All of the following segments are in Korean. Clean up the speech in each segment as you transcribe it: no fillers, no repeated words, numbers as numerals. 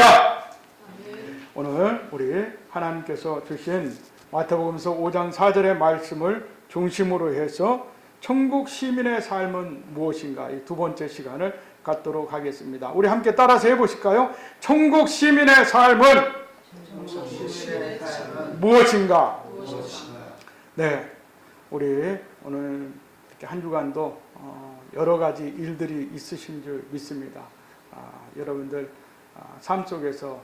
할렐루야! 오늘 우리 하나님께서 주신 마태복음서 5장 4절의 말씀을 중심으로 해서 천국 시민의 삶은 무엇인가, 이 두 번째 시간을 갖도록 하겠습니다. 우리 함께 따라서 해보실까요? 천국 시민의 삶은 무엇인가? 네, 우리 오늘 이렇게 한 주간도 여러 가지 일들이 있으신 줄 믿습니다. 여러분들 삶 속에서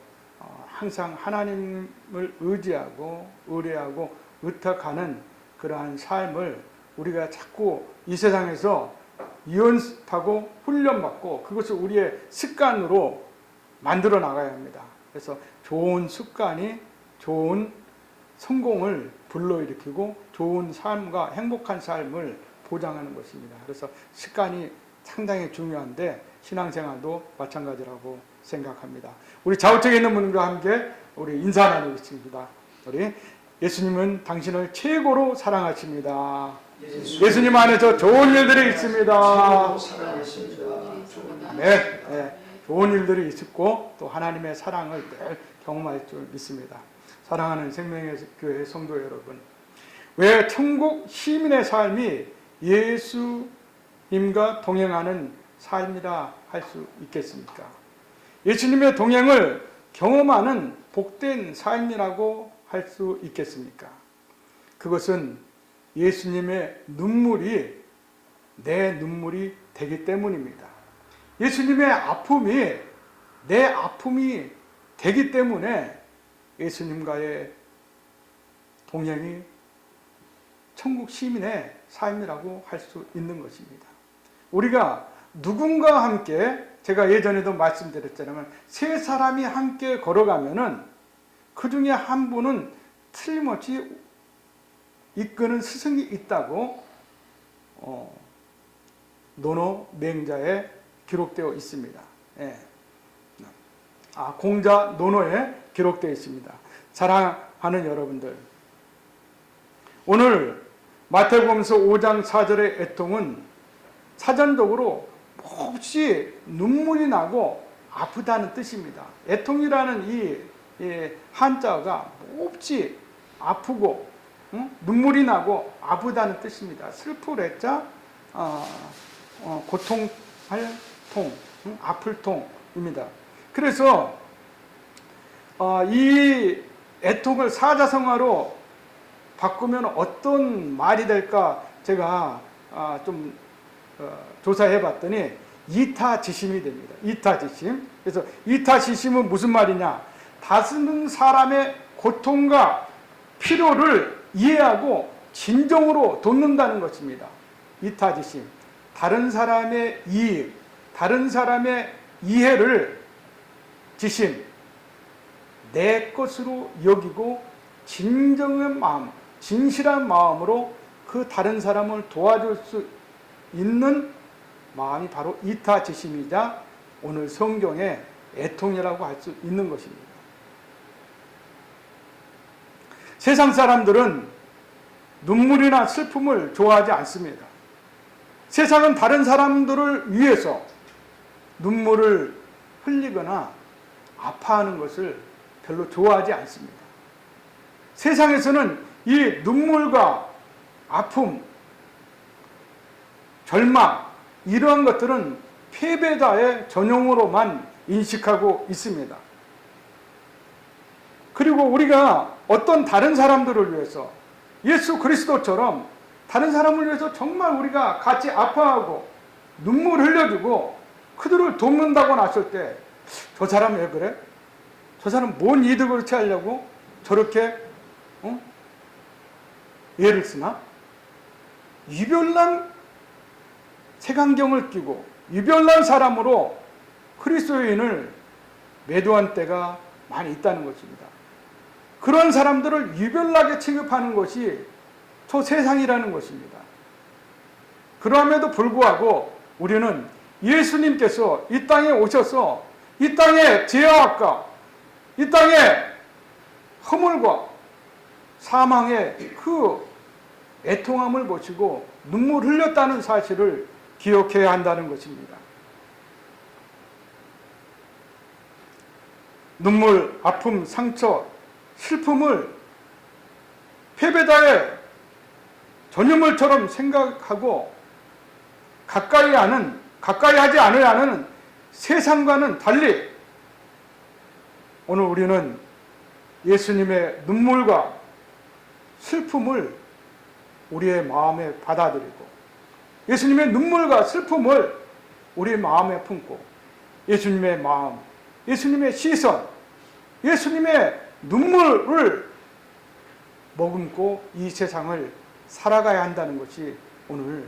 항상 하나님을 의지하고 의뢰하고 의탁하는 그러한 삶을 우리가 자꾸 이 세상에서 연습하고 훈련받고 그것을 우리의 습관으로 만들어 나가야 합니다. 그래서 좋은 습관이 좋은 성공을 불러일으키고 좋은 삶과 행복한 삶을 보장하는 것입니다. 그래서 습관이 상당히 중요한데 신앙생활도 마찬가지라고 생각합니다. 우리 좌우측에 있는 분과 함께 우리 인사 나누겠습니다. 우리 예수님은 당신을 최고로 사랑하십니다. 예수님 안에서 좋은 일들이 있습니다. 네, 좋은 일들이 있고 또 하나님의 사랑을 늘 경험할 줄 믿습니다. 사랑하는 생명의 교회 성도 여러분, 왜 천국 시민의 삶이 예수님과 동행하는 삶이라 할 수 있겠습니까? 예수님의 동행을 경험하는 복된 삶이라고 할 수 있겠습니까? 그것은 예수님의 눈물이 내 눈물이 되기 때문입니다. 예수님의 아픔이 내 아픔이 되기 때문에 예수님과의 동행이 천국 시민의 삶이라고 할 수 있는 것입니다. 우리가 누군가와 함께, 제가 예전에도 말씀드렸잖아요. 세 사람이 함께 걸어가면은 그 중에 한 분은 틀림없이 이끄는 스승이 있다고 논어 맹자에 기록되어 있습니다. 공자 논어에 기록되어 있습니다. 사랑하는 여러분들, 오늘 마태복음서 5장 4절의 애통은 사전적으로 몹시 눈물이 나고 아프다는 뜻입니다. 애통이라는 이 한자가 몹시 아프고 눈물이 나고 아프다는 뜻입니다. 슬플 애자 고통할 통, 아플 통입니다. 그래서 이 애통을 사자성어로 바꾸면 어떤 말이 될까 제가 좀 조사해 봤더니 이타지심이 됩니다. 이타지심. 그래서 이타지심은 무슨 말이냐? 다른 사람의 고통과 필요를 이해하고 진정으로 돕는다는 것입니다. 이타지심. 다른 사람의 이익, 다른 사람의 이해를 지심, 내 것으로 여기고 진정한 마음, 진실한 마음으로 그 다른 사람을 도와줄 수 있는 마음이 바로 이타지심이자 오늘 성경의 애통이라고 할 수 있는 것입니다. 세상 사람들은 눈물이나 슬픔을 좋아하지 않습니다. 세상은 다른 사람들을 위해서 눈물을 흘리거나 아파하는 것을 별로 좋아하지 않습니다. 세상에서는 이 눈물과 아픔, 절망, 이러한 것들은 패배자의 전용으로만 인식하고 있습니다. 그리고 우리가 어떤 다른 사람들을 위해서 예수 그리스도처럼 다른 사람을 위해서 정말 우리가 같이 아파하고 눈물 흘려주고 그들을 돕는다고 났을 때 저 사람 왜 그래? 저 사람 뭔 이득을 취하려고 저렇게 예를 쓰나? 유별난 색안경을 끼고 유별난 사람으로 그리스도인을 매도한 때가 많이 있다는 것입니다. 그런 사람들을 유별나게 취급하는 것이 저 세상이라는 것입니다. 그럼에도 불구하고 우리는 예수님께서 이 땅에 오셔서 이 땅의 죄악과 이 땅의 허물과 사망의 그 애통함을 보시고 눈물 흘렸다는 사실을 기억해야 한다는 것입니다. 눈물, 아픔, 상처, 슬픔을 패배자의 전유물처럼 생각하고 가까이 하지 않으려 하는 세상과는 달리 오늘 우리는 예수님의 눈물과 슬픔을 우리의 마음에 받아들이고 예수님의 눈물과 슬픔을 우리의 마음에 품고 예수님의 마음, 예수님의 시선, 예수님의 눈물을 머금고 이 세상을 살아가야 한다는 것이 오늘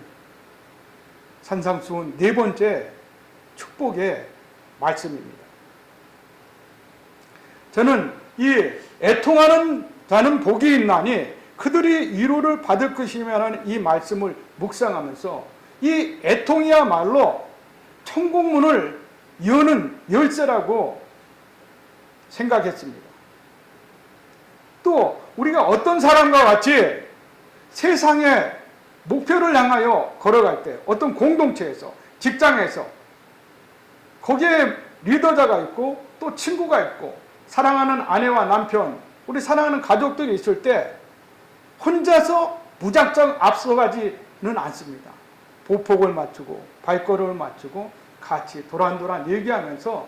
산상수훈 네 번째 축복의 말씀입니다. 저는 이 애통하는 자는 복이 있나니 그들이 위로를 받을 것이라는 이 말씀을 묵상하면서 이 애통이야말로 천국문을 여는 열쇠라고 생각했습니다. 또 우리가 어떤 사람과 같이 세상의 목표를 향하여 걸어갈 때 어떤 공동체에서 직장에서 거기에 리더자가 있고 또 친구가 있고 사랑하는 아내와 남편 우리 사랑하는 가족들이 있을 때 혼자서 무작정 앞서가지는 않습니다. 보폭을 맞추고 발걸음을 맞추고 같이 도란도란 얘기하면서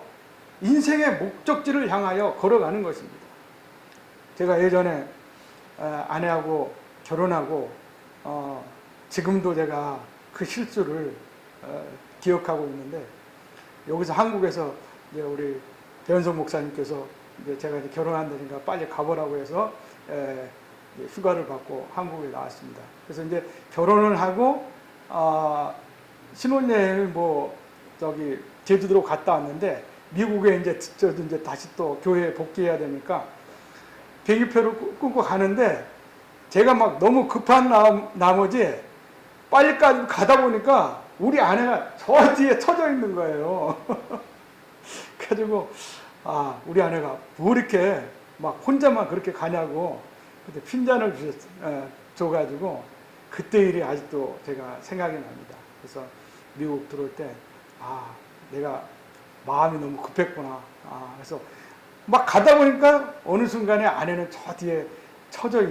인생의 목적지를 향하여 걸어가는 것입니다. 제가 예전에 아내하고 결혼하고 지금도 제가 그 실수를 기억하고 있는데 여기서 한국에서 이제 우리 배현석 목사님께서 이제 제가 이제 결혼한다니까 빨리 가보라고 해서 휴가를 받고 한국에 나왔습니다. 그래서 이제 결혼을 하고 신혼여행을 뭐 저기 제주도로 갔다 왔는데 미국에 이제 다시 또 교회에 복귀해야 되니까 비행기표를 끊고 가는데 제가 막 너무 급한 나머지 빨리까지 가다 보니까 우리 아내가 저 뒤에 처져 있는 거예요. 그래가지고 우리 아내가 뭐 이렇게 막 혼자만 그렇게 가냐고 그때 핀잔을 줘가지고 그때 일이 아직도 제가 생각이 납니다. 그래서 미국 들어올 때 내가 마음이 너무 급했구나. 그래서 막 가다 보니까 어느 순간에 아내는 저 뒤에 처져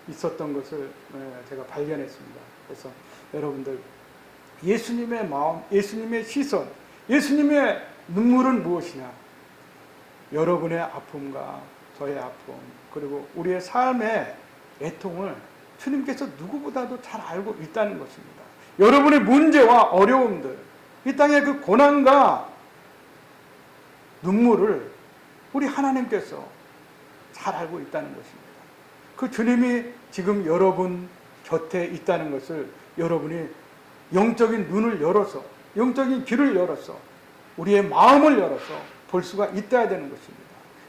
있었던 것을 제가 발견했습니다. 그래서 여러분들 예수님의 마음, 예수님의 시선, 예수님의 눈물은 무엇이냐? 여러분의 아픔과 저의 아픔 그리고 우리의 삶의 애통을 주님께서 누구보다도 잘 알고 있다는 것입니다. 여러분의 문제와 어려움들, 이 땅의 그 고난과 눈물을 우리 하나님께서 잘 알고 있다는 것입니다. 그 주님이 지금 여러분 곁에 있다는 것을 여러분이 영적인 눈을 열어서 영적인 귀를 열어서 우리의 마음을 열어서 볼 수가 있어야 되는 것입니다.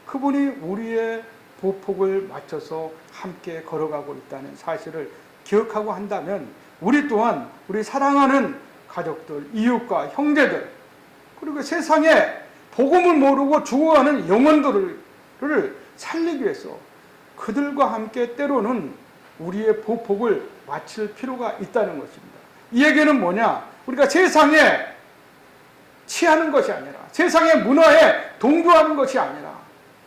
그분이 우리의 보폭을 맞춰서 함께 걸어가고 있다는 사실을 기억하고 한다면 우리 또한 우리 사랑하는 가족들, 이웃과 형제들 그리고 세상에 복음을 모르고 죽어가는 영혼들을 살리기 위해서 그들과 함께 때로는 우리의 보폭을 맞출 필요가 있다는 것입니다. 이 얘기는 뭐냐? 우리가 세상에 취하는 것이 아니라 세상의 문화에 동조하는 것이 아니라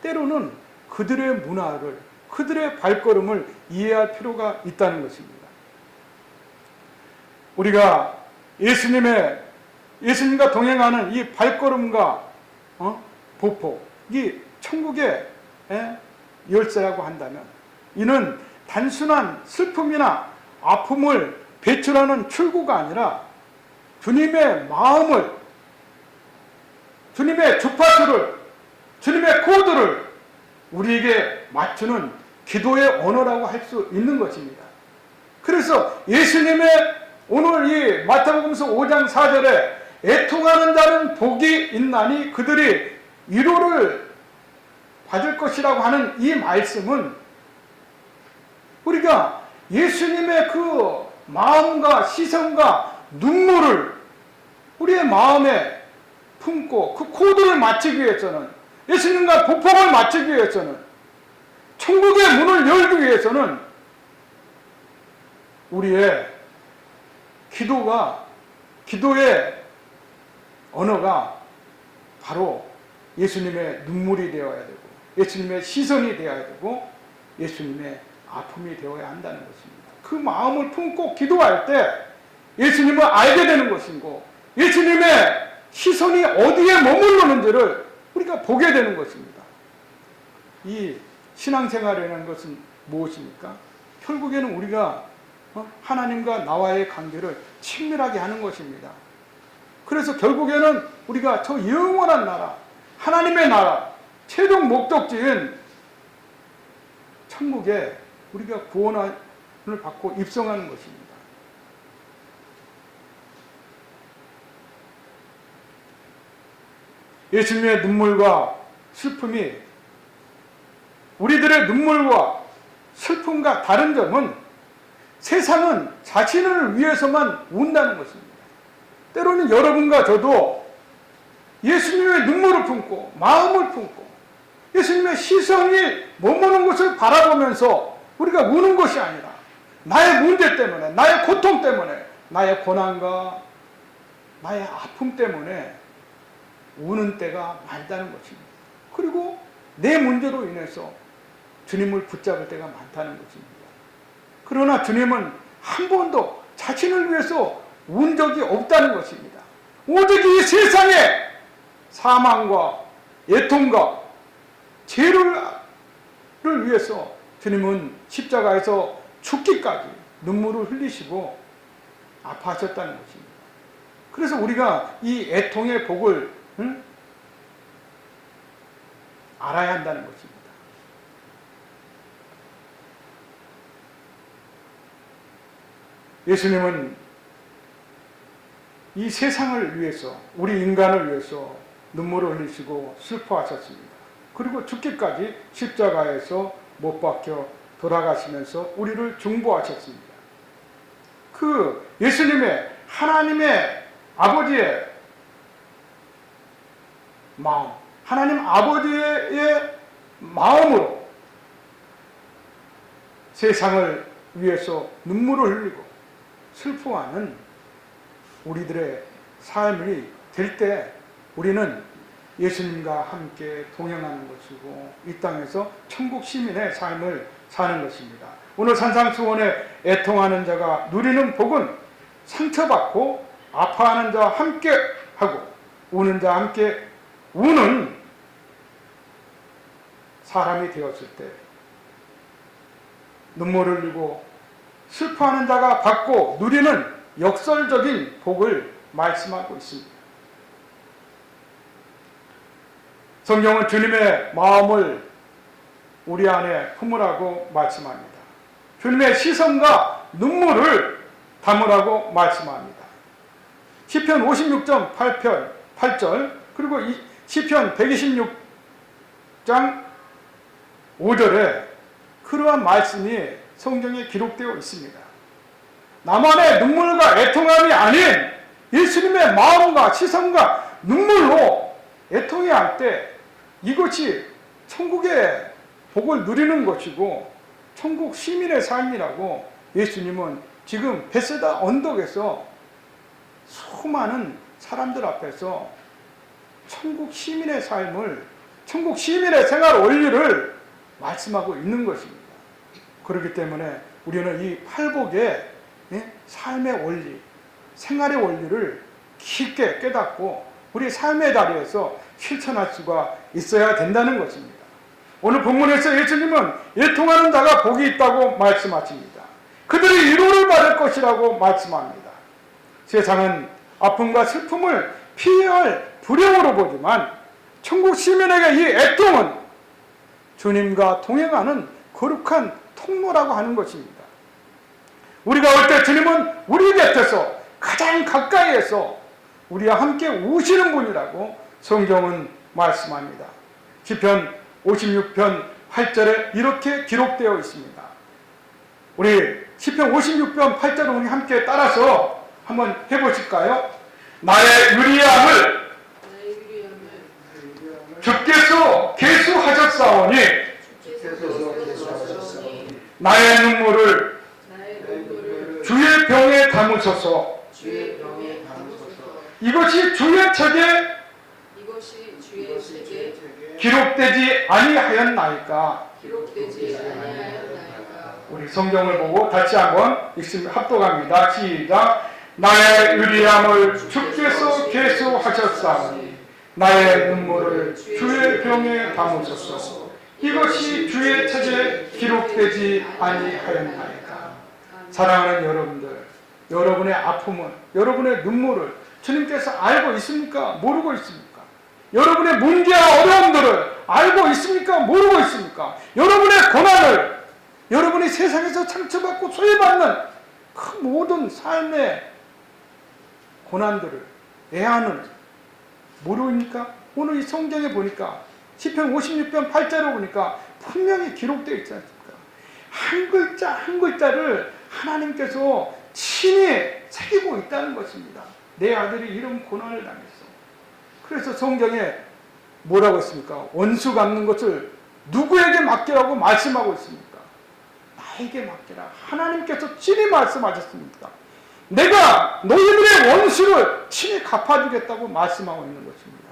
때로는 그들의 문화를 그들의 발걸음을 이해할 필요가 있다는 것입니다. 우리가 예수님과 동행하는 이 발걸음과 보폭이 천국의 열쇠라고 한다면 이는 단순한 슬픔이나 아픔을 배출하는 출구가 아니라 주님의 마음을 주님의 주파수를 주님의 코드를 우리에게 맞추는 기도의 언어라고 할 수 있는 것입니다. 그래서 예수님의 오늘 이 마태복음서 5장 4절에 애통하는 자는 복이 있나니 그들이 위로를 받을 것이라고 하는 이 말씀은 우리가 예수님의 그 마음과 시선과 눈물을 우리의 마음에 품고 그 코드를 맞추기 위해서는 예수님과 보폭을 맞추기 위해서는 천국의 문을 열기 위해서는 우리의 기도의 언어가 바로 예수님의 눈물이 되어야 되고 예수님의 시선이 되어야 되고 예수님의 아픔이 되어야 한다는 것입니다. 그 마음을 품고 기도할 때 예수님을 알게 되는 것이고 예수님의 시선이 어디에 머무르는지를 우리가 보게 되는 것입니다. 이 신앙생활이라는 것은 무엇입니까? 결국에는 우리가 하나님과 나와의 관계를 친밀하게 하는 것입니다. 그래서 결국에는 우리가 저 영원한 나라, 하나님의 나라, 최종 목적지인 천국에 우리가 구원을 받고 입성하는 것입니다. 예수님의 눈물과 슬픔이 우리들의 눈물과 슬픔과 다른 점은 세상은 자신을 위해서만 운다는 것입니다. 때로는 여러분과 저도 예수님의 눈물을 품고 마음을 품고 예수님의 시선이 머무는 것을 바라보면서 우리가 우는 것이 아니라 나의 문제 때문에, 나의 고통 때문에, 나의 고난과 나의 아픔 때문에 우는 때가 많다는 것입니다. 그리고 내 문제로 인해서 주님을 붙잡을 때가 많다는 것입니다. 그러나 주님은 한 번도 자신을 위해서 운 적이 없다는 것입니다. 오직 이 세상에 사망과 애통과 죄를 위해서 주님은 십자가에서 죽기까지 눈물을 흘리시고 아파하셨다는 것입니다. 그래서 우리가 이 애통의 복을 알아야 한다는 것입니다. 예수님은 이 세상을 위해서, 우리 인간을 위해서 눈물을 흘리시고 슬퍼하셨습니다. 그리고 죽기까지 십자가에서 못 박혀 돌아가시면서 우리를 중보하셨습니다. 그 예수님의 하나님의 아버지의 마음, 하나님 아버지의 마음으로 세상을 위해서 눈물을 흘리고 슬퍼하는 우리들의 삶이 될 때 우리는 예수님과 함께 동행하는 것이고 이 땅에서 천국 시민의 삶을 사는 것입니다. 오늘 산상수원에 애통하는 자가 누리는 복은 상처받고 아파하는 자와 함께 하고 우는 자와 함께 우는 사람이 되었을 때 눈물을 흘리고 슬퍼하는 자가 받고 누리는 역설적인 복을 말씀하고 있습니다. 성경은 주님의 마음을 우리 안에 품으라고 말씀합니다. 주님의 시선과 눈물을 담으라고 말씀합니다. 시편 56점 8절 그리고 시편 126장 5절에 그러한 말씀이 성경에 기록되어 있습니다. 나만의 눈물과 애통함이 아닌 예수님의 마음과 시선과 눈물로 애통해야 할 때 이것이 천국의 복을 누리는 것이고 천국 시민의 삶이라고 예수님은 지금 베세다 언덕에서 수많은 사람들 앞에서 천국 시민의 삶을, 천국 시민의 생활 원리를 말씀하고 있는 것입니다. 그렇기 때문에 우리는 이 팔복의 삶의 원리, 생활의 원리를 깊게 깨닫고 우리 삶의 자리에서 실천할 수가 있어야 된다는 것입니다. 오늘 본문에서 예수님은 애통하는 자가 복이 있다고 말씀하십니다. 그들이 위로를 받을 것이라고 말씀합니다. 세상은 아픔과 슬픔을 피해야 할 두려움으로 보지만 천국 시민에게 이 애통은 주님과 동행하는 거룩한 통로라고 하는 것입니다. 우리가 올 때 주님은 우리 곁에서 가장 가까이에서 우리와 함께 우시는 분이라고 성경은 말씀합니다. 시편 56편 8절에 이렇게 기록되어 있습니다. 우리 시편 56편 8절을 우리 함께 따라서 한번 해보실까요? 나의 유리함을 주께서 계수하셨사오니 나의 눈물을 주의 병에 담으소서. 이것이 주의 책에 기록되지 아니하였나이까. 기록되지 아니하였나이까. 우리 성경을 보고 같이 한번 읽습니다. 합독합니다. 시작. 나의 의리함을 주께서 계수하셨사오니 나의 눈물을 주의 병에 담으소서. 이것이 주의 책에 기록되지 아니하였나이까. 사랑하는 여러분들, 여러분의 아픔을, 여러분의 눈물을 주님께서 알고 있습니까? 모르고 있습니까? 여러분의 문제와 어려움들을 알고 있습니까? 모르고 있습니까? 여러분의 고난을, 여러분이 세상에서 상처받고 소외받는 그 모든 삶의 고난들을, 애환을 모르니까 오늘 이 성경에 보니까 시편 56편 8절을 보니까 분명히 기록되어 있지 않습니까? 한 글자 한 글자를 하나님께서 친히 새기고 있다는 것입니다. 내 아들이 이런 고난을 당했어. 그래서 성경에 뭐라고 했습니까? 원수 갚는 것을 누구에게 맡기라고 말씀하고 있습니까? 나에게 맡기라. 하나님께서 친히 말씀하셨습니다. 내가 너희들의 원수를 친히 갚아주겠다고 말씀하고 있는 것입니다.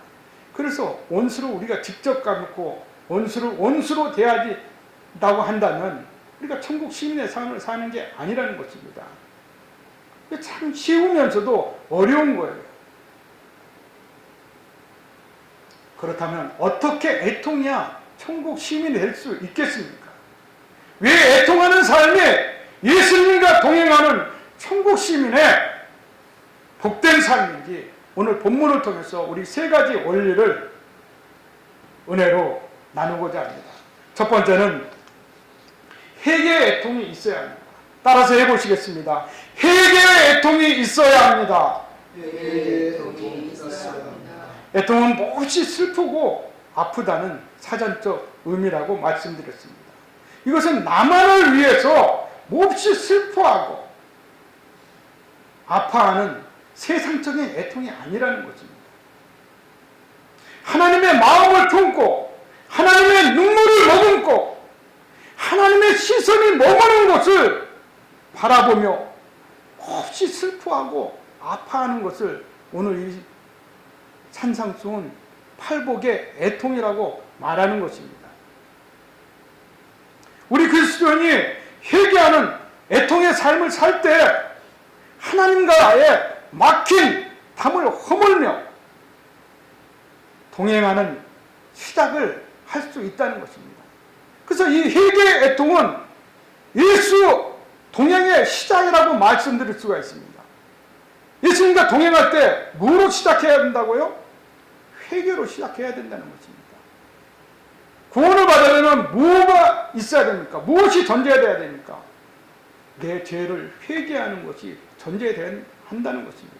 그래서 원수를 우리가 직접 갚고 원수를 원수로 대하지라고 한다면 우리가 천국 시민의 삶을 사는 게 아니라는 것입니다. 참 쉬우면서도 어려운 거예요. 그렇다면 어떻게 애통해야 천국 시민이 될 수 있겠습니까? 왜 애통하는 삶이 예수님과 동행하는 천국 시민의 복된 삶인지 오늘 본문을 통해서 우리 세 가지 원리를 은혜로 나누고자 합니다. 첫 번째는 회개의 애통이 있어야 합니다. 따라서 해보시겠습니다. 회개의 애통이 있어야 합니다. 회개의 애통이 있어야 합니다. 애통은 몹시 슬프고 아프다는 사전적 의미라고 말씀드렸습니다. 이것은 나만을 위해서 몹시 슬퍼하고 아파하는 세상적인 애통이 아니라는 것입니다. 하나님의 마음을 품고 하나님의 눈물을 머금고 하나님의 시선이 머무는 것을 바라보며 몹시 슬퍼하고 아파하는 것을 오늘 이 산상수훈 팔복의 애통이라고 말하는 것입니다. 우리 그리스도인이 회개하는 애통의 삶을 살 때 하나님과의 막힌 담을 허물며 동행하는 시작을 할 수 있다는 것입니다. 그래서 이 회개의 애통은 예수 동행의 시작이라고 말씀드릴 수가 있습니다. 예수님과 동행할 때 뭐로 시작해야 된다고요? 회개로 시작해야 된다는 것입니다. 구원을 받으려면 뭐가 있어야 됩니까? 무엇이 전제돼야 됩니까? 내 죄를 회개하는 것이 전제돼야 한다는 것입니다.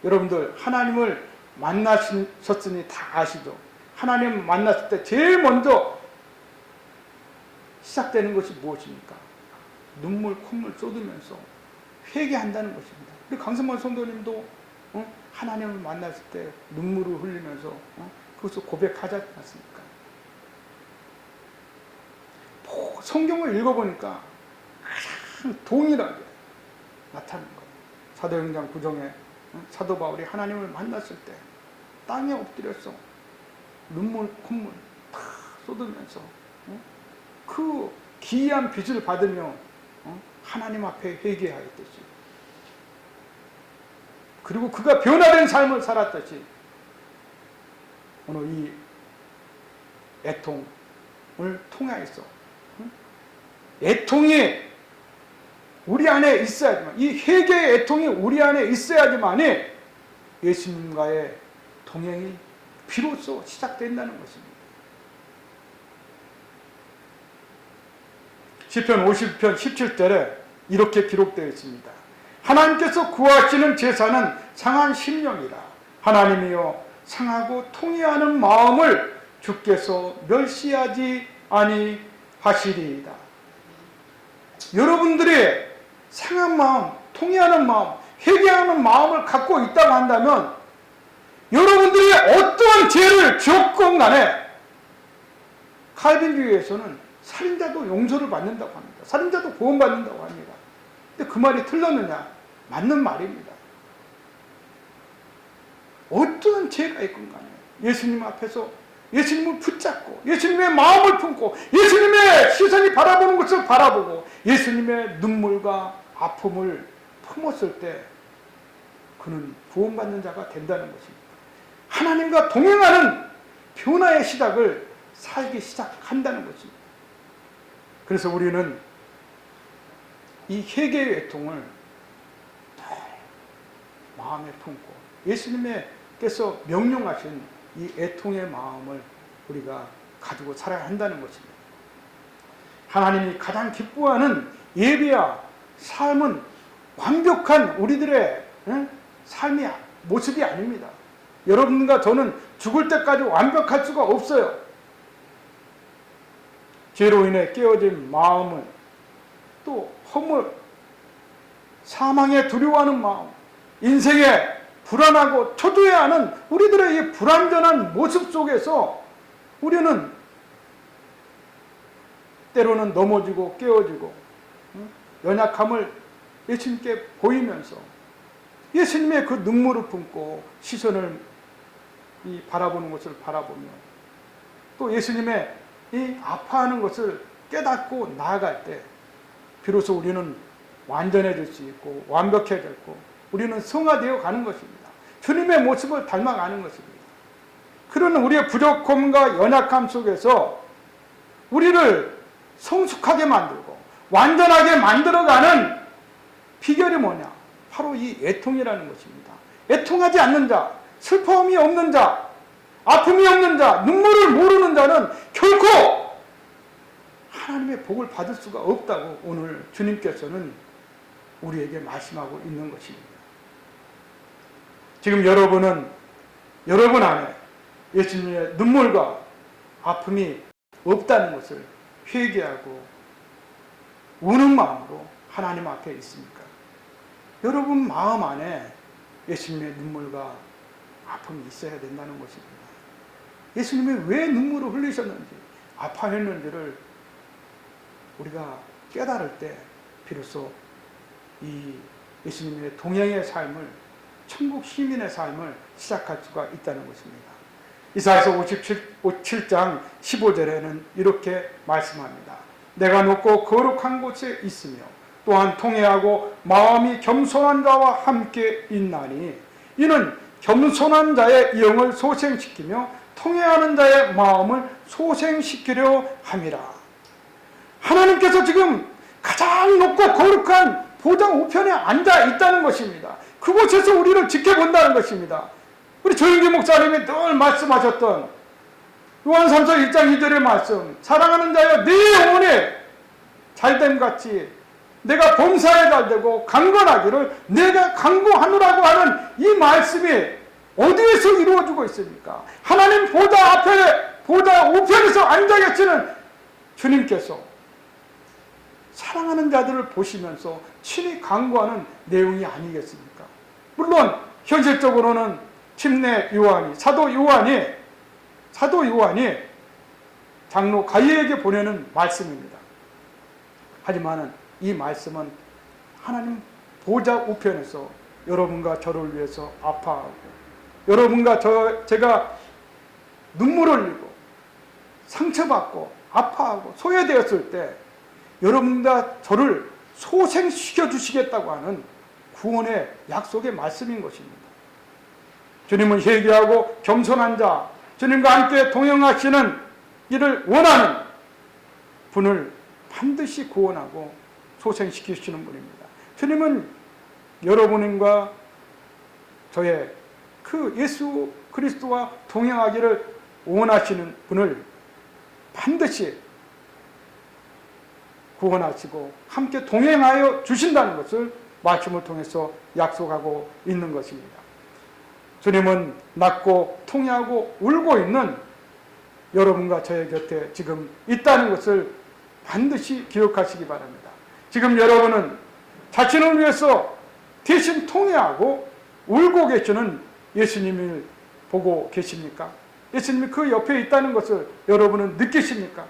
여러분들 하나님을 만나셨으니 다 아시죠? 하나님 만났을 때 제일 먼저 시작되는 것이 무엇입니까? 눈물, 콧물 쏟으면서 회개한다는 것입니다. 우리 강성만 성도님도 하나님을 만났을 때 눈물을 흘리면서 그것을 고백하지 않습니까? 성경을 읽어보니까 가장 동일하게 나타나는 거예요. 사도행전 9장에 사도 바울이 하나님을 만났을 때 땅에 엎드려서 눈물, 콧물 다 쏟으면서 그 기이한 빛을 받으며 하나님 앞에 회개하였듯이 그리고 그가 변화된 삶을 살았듯이 오늘 이 애통을 통하여서 애통이 우리 안에 있어야지만 이 회개의 애통이 우리 안에 있어야지만이 예수님과의 동행이 비로소 시작된다는 것입니다. 시편 50편 17절에 이렇게 기록되어 있습니다. 하나님께서 구하시는 제사는 상한 심령이라. 하나님이여 상하고 통회하는 마음을 주께서 멸시하지 아니하시리이다. 여러분들이 상한 마음, 통회하는 마음, 회개하는 마음을 갖고 있다고 한다면 여러분들이 어떠한 죄를 지었건 간에 칼빈주의에서는 살인자도 용서를 받는다고 합니다. 살인자도 구원받는다고 합니다. 근데 그 말이 틀렸느냐? 맞는 말입니다. 어떠한 죄가 있건 간에 예수님 앞에서 예수님을 붙잡고 예수님의 마음을 품고 예수님의 시선이 바라보는 것을 바라보고 예수님의 눈물과 아픔을 품었을 때 그는 구원받는 자가 된다는 것입니다. 하나님과 동행하는 변화의 시작을 살기 시작한다는 것입니다. 그래서 우리는 이 회개의 애통을 마음에 품고 예수님께서 명령하신 이 애통의 마음을 우리가 가지고 살아야 한다는 것입니다. 하나님이 가장 기뻐하는 예배와 삶은 완벽한 우리들의 삶의 모습이 아닙니다. 여러분과 저는 죽을 때까지 완벽할 수가 없어요. 죄로 인해 깨어진 마음은 또 허물, 사망에 두려워하는 마음, 인생에 불안하고 초조해하는 우리들의 이 불완전한 모습 속에서 우리는 때로는 넘어지고 깨어지고 연약함을 예수님께 보이면서 예수님의 그 눈물을 품고 시선을 바라보는 것을 바라보며 또 예수님의 이 아파하는 것을 깨닫고 나아갈 때 비로소 우리는 완전해질 수 있고 완벽해졌고 우리는 성화되어 가는 것입니다. 주님의 모습을 닮아가는 것입니다. 그런 우리의 부족함과 연약함 속에서 우리를 성숙하게 만들고 완전하게 만들어가는 비결이 뭐냐? 바로 이 애통이라는 것입니다. 애통하지 않는 자, 슬픔이 없는 자, 아픔이 없는 자, 눈물을 모르는 자는 결코 하나님의 복을 받을 수가 없다고 오늘 주님께서는 우리에게 말씀하고 있는 것입니다. 지금 여러분은 여러분 안에 예수님의 눈물과 아픔이 없다는 것을 회개하고 우는 마음으로 하나님 앞에 있습니까? 여러분 마음 안에 예수님의 눈물과 아픔이 있어야 된다는 것입니다. 예수님이 왜 눈물을 흘리셨는지 아파했는지를 우리가 깨달을 때 비로소 이 예수님의 동행의 삶을 천국 시민의 삶을 시작할 수가 있다는 것입니다. 이사야서 57장 15절에는 이렇게 말씀합니다. 내가 높고 거룩한 곳에 있으며 또한 통회하고 마음이 겸손한 자와 함께 있나니 이는 겸손한 자의 영을 소생시키며 통회하는 자의 마음을 소생시키려 함이라. 하나님께서 지금 가장 높고 거룩한 보좌 우편에 앉아 있다는 것입니다. 그곳에서 우리를 지켜본다는 것입니다. 우리 조영기 목사님이 늘 말씀하셨던 요한 3서 1장 2절의 말씀, 사랑하는 자여 네 영혼이 잘됨같이 내가 범사에 잘되고 강건하기를 내가 강구하노라고 하는 이 말씀이 어디에서 이루어지고 있습니까? 하나님 보좌 앞에 보좌 우편에서 앉아 계시는 주님께서 사랑하는 자들을 보시면서 친히 강구하는 내용이 아니겠습니까? 물론 현실적으로는 침례 요한이 사도 요한이 장로 가이에게 보내는 말씀입니다. 하지만 이 말씀은 하나님 보좌 우편에서 여러분과 저를 위해서 아파하고 여러분과 제가 눈물 흘리고 상처받고 아파하고 소외되었을 때 여러분과 저를 소생시켜 주시겠다고 하는 구원의 약속의 말씀인 것입니다. 주님은 회개하고 겸손한 자, 주님과 함께 동행하시는 이를 원하는 분을 반드시 구원하고 소생시키시는 분입니다. 주님은 여러분과 저의 그 예수 그리스도와 동행하기를 원하시는 분을 반드시 구원하시고 함께 동행하여 주신다는 것을 말씀을 통해서 약속하고 있는 것입니다. 주님은 낫고 통회하고 울고 있는 여러분과 저의 곁에 지금 있다는 것을 반드시 기억하시기 바랍니다. 지금 여러분은 자신을 위해서 대신 통회하고 울고 계시는 예수님을 보고 계십니까? 예수님이 그 옆에 있다는 것을 여러분은 느끼십니까?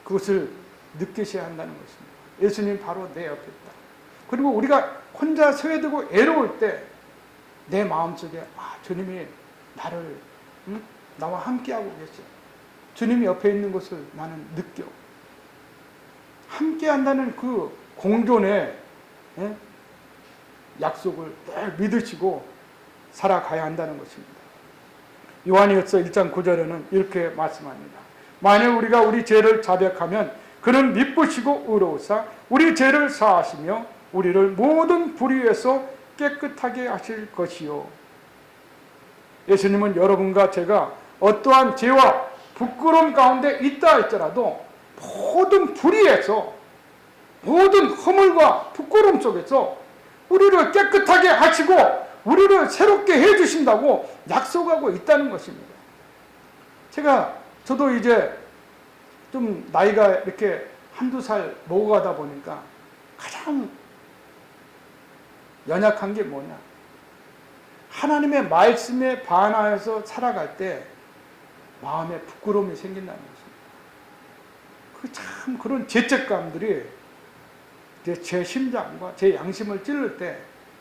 그것을 느끼셔야 한다는 것입니다. 예수님 바로 내 옆에 있다. 그리고 우리가 혼자 소외되고 애로울 때 내 마음속에 주님이 나를 나와 함께하고 계셔. 주님이 옆에 있는 것을 나는 느껴. 함께한다는 그 공존의 약속을 늘 믿으시고 살아가야 한다는 것입니다. 요한일서 1장 9절에는 이렇게 말씀합니다. 만일 우리가 우리 죄를 자백하면 그는 미쁘시고 의로우사 우리 죄를 사하시며 우리를 모든 불의에서 깨끗하게 하실 것이요. 예수님은 여러분과 제가 어떠한 죄와 부끄러움 가운데 있다 할지라도 모든 불의에서, 모든 허물과 부끄러움 속에서 우리를 깨끗하게 하시고 우리를 새롭게 해주신다고 약속하고 있다는 것입니다. 저도 이제 좀 나이가 이렇게 한두 살 먹어가다 보니까 가장 연약한 게 뭐냐? 하나님의 말씀에 반하여서 살아갈 때 마음에 부끄러움이 생긴다는 것입니다. 참 그런 죄책감들이 제 심장과 제 양심을 찔를 때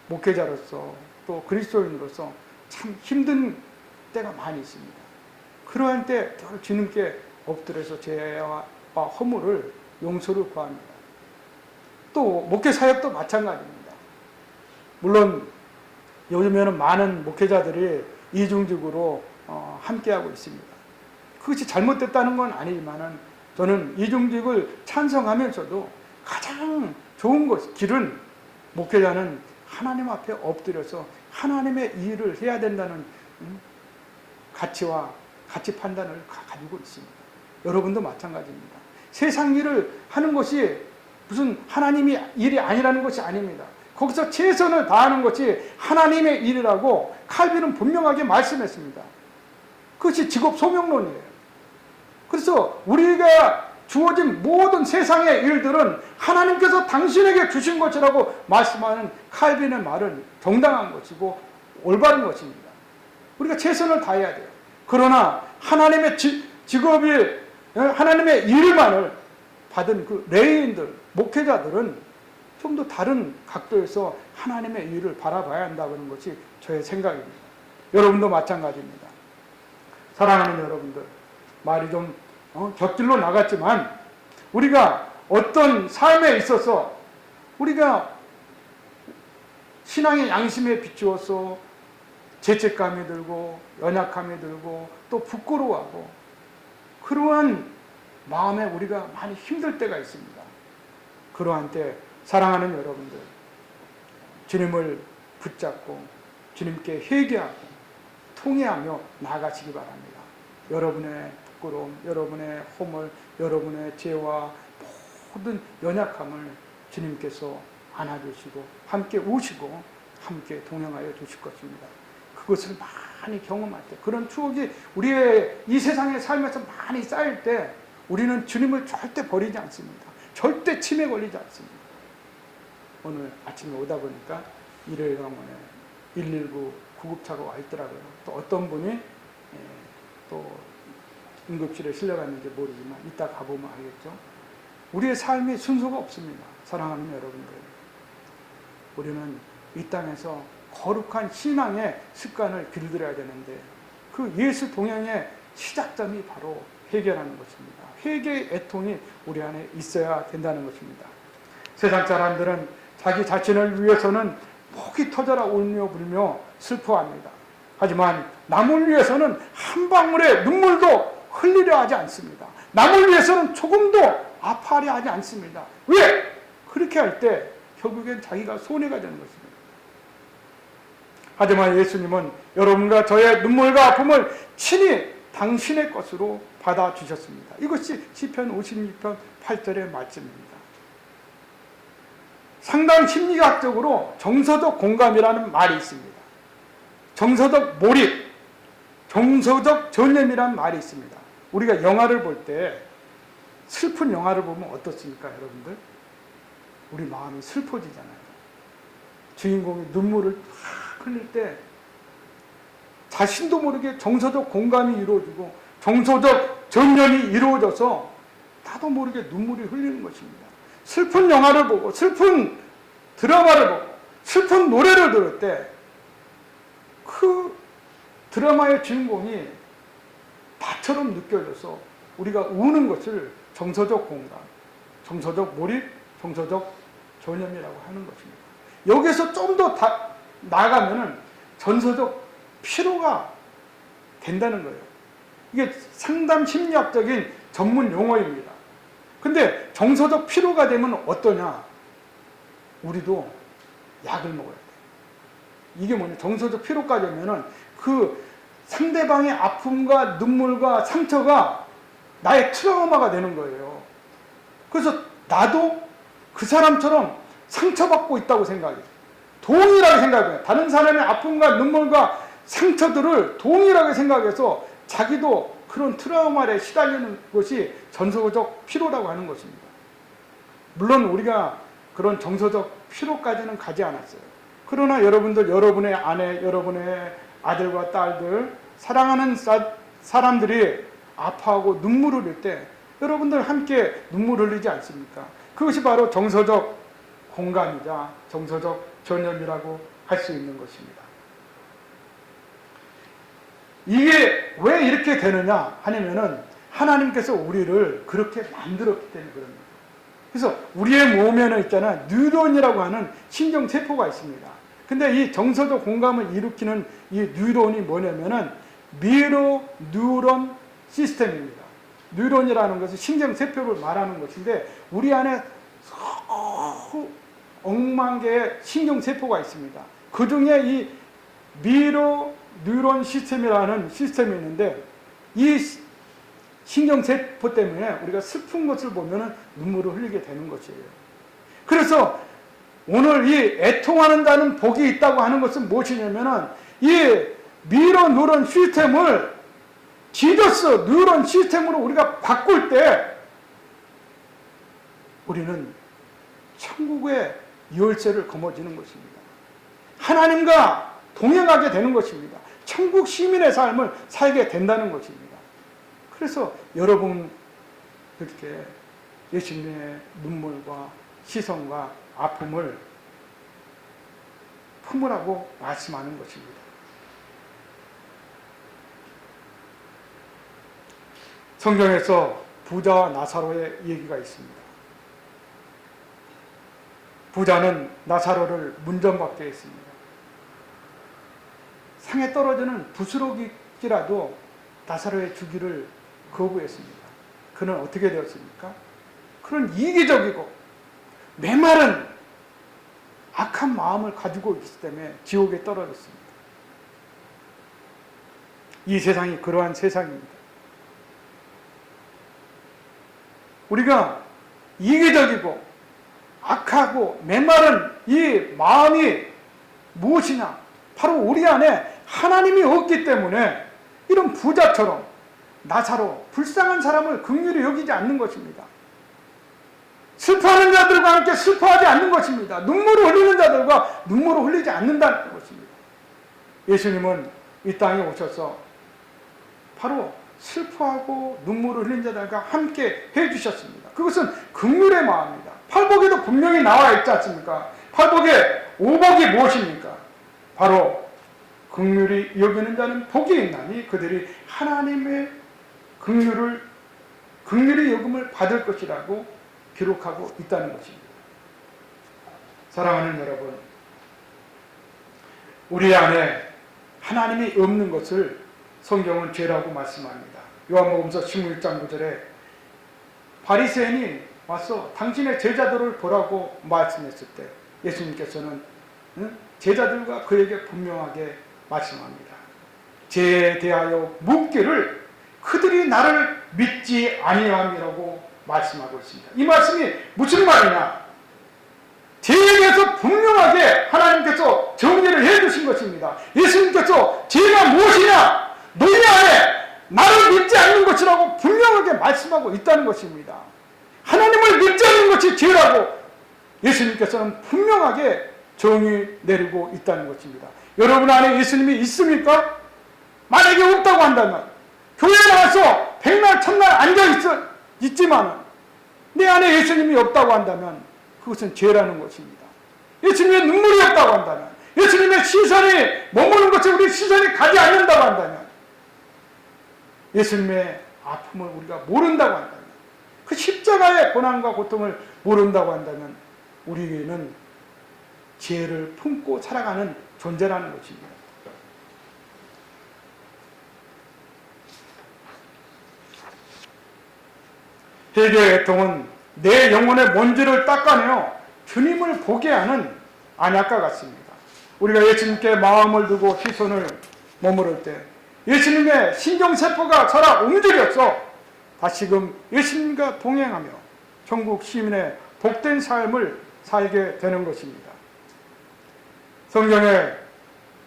목회자로서 또 그리스도인으로서 참 힘든 때가 많이 있습니다. 그러한 때 주님께 엎드려서 죄와 허물을 용서를 구합니다. 또 목회 사역도 마찬가지입니다. 물론 요즘에는 많은 목회자들이 이중직으로 함께하고 있습니다. 그것이 잘못됐다는 건 아니지만 저는 이중직을 찬성하면서도 가장 좋은 길은 목회자는 하나님 앞에 엎드려서 하나님의 일을 해야 된다는 가치와 가치 판단을 가지고 있습니다. 여러분도 마찬가지입니다. 세상 일을 하는 것이 무슨 하나님의 일이 아니라는 것이 아닙니다. 거기서 최선을 다하는 것이 하나님의 일이라고 칼빈은 분명하게 말씀했습니다. 그것이 직업 소명론이에요. 그래서 우리가 주어진 모든 세상의 일들은 하나님께서 당신에게 주신 것이라고 말씀하는 칼빈의 말은 정당한 것이고 올바른 것입니다. 우리가 최선을 다해야 돼요. 그러나 하나님의 직업이 하나님의 일만을 받은 그 레위인들, 목회자들은 좀 더 다른 각도에서 하나님의 일을 바라봐야 한다는 것이 저의 생각입니다. 여러분도 마찬가지입니다. 사랑하는 여러분들, 말이 좀 곁길로 나갔지만 우리가 어떤 삶에 있어서 우리가 신앙의 양심에 비추어서 죄책감이 들고 연약함이 들고 또 부끄러워하고 그러한 마음에 우리가 많이 힘들 때가 있습니다. 그러한 때 사랑하는 여러분들, 주님을 붙잡고 주님께 회개하고 통회하며 나아가시기 바랍니다. 여러분의 부끄러움, 여러분의 허물, 여러분의 죄와 모든 연약함을 주님께서 안아주시고 함께 우시고 함께 동행하여 주실 것입니다. 그것을 많이 경험할 때, 그런 추억이 우리의 이 세상의 삶에서 많이 쌓일 때 우리는 주님을 절대 버리지 않습니다. 절대 침에 걸리지 않습니다. 오늘 아침에 오다 보니까 일요일병원에 119 구급차가 와 있더라고요. 또 어떤 분이 또 응급실에 실려갔는지 모르지만 이따 가보면 알겠죠. 우리의 삶이 순서가 없습니다. 사랑하는 여러분들, 우리는 이 땅에서 거룩한 신앙의 습관을 길들여야 되는데 그 예수 동행의 시작점이 바로 회개라는 것입니다. 회개의 애통이 우리 안에 있어야 된다는 것입니다. 세상 사람들은 자기 자신을 위해서는 목이 터져라 울며 불며 슬퍼합니다. 하지만 남을 위해서는 한 방울의 눈물도 흘리려 하지 않습니다. 남을 위해서는 조금도 아파하려 하지 않습니다. 왜? 그렇게 할 때 결국엔 자기가 손해가 되는 것입니다. 하지만 예수님은 여러분과 저의 눈물과 아픔을 친히 당신의 것으로 받아주셨습니다. 이것이 시편 56편 8절의 말씀입니다. 상당 심리학적으로 정서적 공감이라는 말이 있습니다. 정서적 몰입, 정서적 전념이라는 말이 있습니다. 우리가 영화를 볼 때 슬픈 영화를 보면 어떻습니까, 여러분들? 우리 마음이 슬퍼지잖아요. 주인공이 눈물을 확 흘릴 때 자신도 모르게 정서적 공감이 이루어지고 정서적 전념이 이루어져서 나도 모르게 눈물이 흘리는 것입니다. 슬픈 영화를 보고 슬픈 드라마를 보고 슬픈 노래를 들을 때 그 드라마의 주인공이 나처럼 느껴져서 우리가 우는 것을 정서적 공감, 정서적 몰입, 정서적 전염이라고 하는 것입니다. 여기서 좀 더 나아가면은 정서적 피로가 된다는 거예요. 이게 상담 심리학적인 전문 용어입니다. 근데 정서적 피로가 되면 어떠냐? 우리도 약을 먹어야 돼요. 이게 뭐냐? 정서적 피로가 되면은 그 상대방의 아픔과 눈물과 상처가 나의 트라우마가 되는 거예요. 그래서 나도 그 사람처럼 상처받고 있다고 생각해요. 동일하게 생각해요. 다른 사람의 아픔과 눈물과 상처들을 동일하게 생각해서 자기도 그런 트라우마에 시달리는 것이 정서적 피로라고 하는 것입니다. 물론 우리가 그런 정서적 피로까지는 가지 않았어요. 그러나 여러분들, 여러분의 아내, 여러분의 아들과 딸들, 사랑하는 사람들이 아파하고 눈물을 흘릴 때 여러분들 함께 눈물 흘리지 않습니까? 그것이 바로 정서적 공감이자 정서적 전염이라고 할 수 있는 것입니다. 이게 왜 이렇게 되느냐 하냐면은 하나님께서 우리를 그렇게 만들었기 때문에 그럽니다. 그래서 우리의 몸에는 있잖아요. 뉴런이라고 하는 신경세포가 있습니다. 근데 이 정서적 공감을 일으키는 이 뉴런이 뭐냐면은 미러 뉴런 시스템입니다. 뉴런이라는 것은 신경세포를 말하는 것인데 우리 안에 억만 개의 신경세포가 있습니다. 그 중에 이 미러 뉴런 시스템이라는 시스템이 있는데 이 신경세포 때문에 우리가 슬픈 것을 보면 눈물을 흘리게 되는 것이에요. 그래서 오늘 이 애통하는다는 복이 있다고 하는 것은 무엇이냐면은 이 미러 뉴런 시스템을 지저스 뉴런 시스템으로 우리가 바꿀 때 우리는 천국의 열쇠를 거머쥐는 것입니다. 하나님과 동행하게 되는 것입니다. 천국 시민의 삶을 살게 된다는 것입니다. 그래서 여러분 그렇게 예수님의 눈물과 시선과 아픔을 품으라고 말씀하는 것입니다. 성경에서 부자와 나사로의 얘기가 있습니다. 부자는 나사로를 문전박대 했습니다. 상에 떨어지는 부스러기라도 나사로의 주기를 거부했습니다. 그는 어떻게 되었습니까? 그는 이기적이고 메마른 악한 마음을 가지고 있기 때문에 지옥에 떨어졌습니다. 이 세상이 그러한 세상입니다. 우리가 이기적이고 악하고 메마른 이 마음이 무엇이냐? 바로 우리 안에 하나님이 없기 때문에 이런 부자처럼 나사로 불쌍한 사람을 긍휼히 여기지 않는 것입니다. 슬퍼하는 자들과 함께 슬퍼하지 않는 것입니다. 눈물을 흘리는 자들과 눈물을 흘리지 않는다는 것입니다. 예수님은 이 땅에 오셔서 바로 슬퍼하고 눈물을 흘린 자들과 함께 해주셨습니다. 그것은 긍휼의 마음입니다. 팔복에도 분명히 나와 있지 않습니까? 팔복의 오복이 무엇입니까? 바로 긍휼히 여기는 자는 복이 있나니 그들이 하나님의 긍휼히 여김을 받을 것이라고 기록하고 있다는 것입니다. 사랑하는 여러분, 우리 안에 하나님이 없는 것을 성경은 죄라고 말씀합니다. 요한복음서 16장 9절에 바리새인이 와서 당신의 제자들을 보라고 말씀했을 때 예수님께서는 제자들과 그에게 분명하게 말씀합니다. 죄에 대하여 묻기를 그들이 나를 믿지 아니함이라고 말씀하고 있습니다. 이 말씀이 무슨 말이냐? 죄에 대해서 분명하게 하나님께서 정리를 해주신 것입니다. 예수님께서 죄가 무엇이냐? 너희 안에 나를 믿지 않는 것이라고 분명하게 말씀하고 있다는 것입니다. 하나님을 믿지 않는 것이 죄라고 예수님께서는 분명하게 정의 내리고 있다는 것입니다. 여러분 안에 예수님이 있습니까? 만약에 없다고 한다면 교회에 나와서 백날 첫날 앉아있지만 내 안에 예수님이 없다고 한다면 그것은 죄라는 것입니다. 예수님의 눈물이 없다고 한다면 예수님의 시선이 머무는 것에 우리 시선이 가지 않는다고 한다면 예수님의 아픔을 우리가 모른다고 한다면, 그 십자가의 고난과 고통을 모른다고 한다면 우리에게는 죄를 품고 살아가는 존재라는 것입니다. 회개의 애통은 내 영혼의 먼지를 닦아내어 주님을 보게 하는 안약과 같습니다. 우리가 예수님께 마음을 두고 시선을 머무를 때 예수님의 신경세포가 살아 움직여서 다시금 예수님과 동행하며 천국 시민의 복된 삶을 살게 되는 것입니다. 성경의